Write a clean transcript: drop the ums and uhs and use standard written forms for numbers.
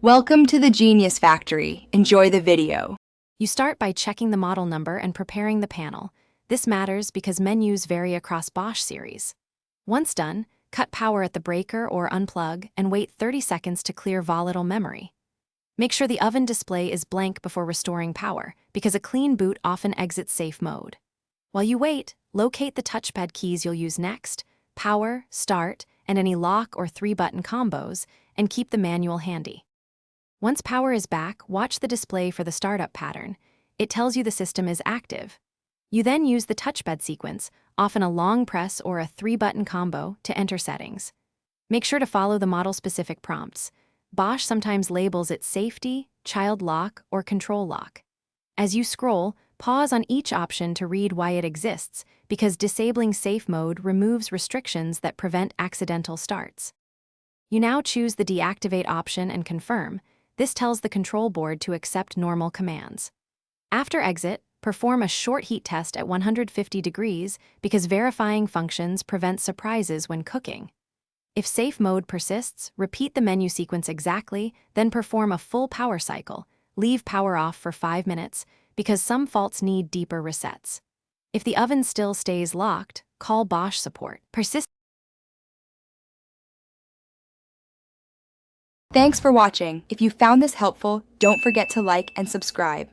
Welcome to the Genius Factory. Enjoy the video. You start by checking the model number and preparing the panel. This matters because menus vary across Bosch series. Once done, cut power at the breaker or unplug and wait 30 seconds to clear volatile memory. Make sure the oven display is blank before restoring power, because a clean boot often exits safe mode. While you wait, locate the touchpad keys you'll use next, power, start, and any lock or 3-button combos, and keep the manual handy. Once power is back, watch the display for the startup pattern. It tells you the system is active. You then use the touchpad sequence, often a long press or a 3-button combo, to enter settings. Make sure to follow the model-specific prompts. Bosch sometimes labels it safety, child lock, or control lock. As you scroll, pause on each option to read why it exists, because disabling safe mode removes restrictions that prevent accidental starts. You now choose the deactivate option and confirm. This tells the control board to accept normal commands. After exit, perform a short heat test at 150 degrees because verifying functions prevent surprises when cooking. If safe mode persists, repeat the menu sequence exactly, then perform a full power cycle. Leave power off for 5 minutes because some faults need deeper resets. If the oven still stays locked, call Bosch support. Thanks for watching. If you found this helpful, don't forget to like and subscribe.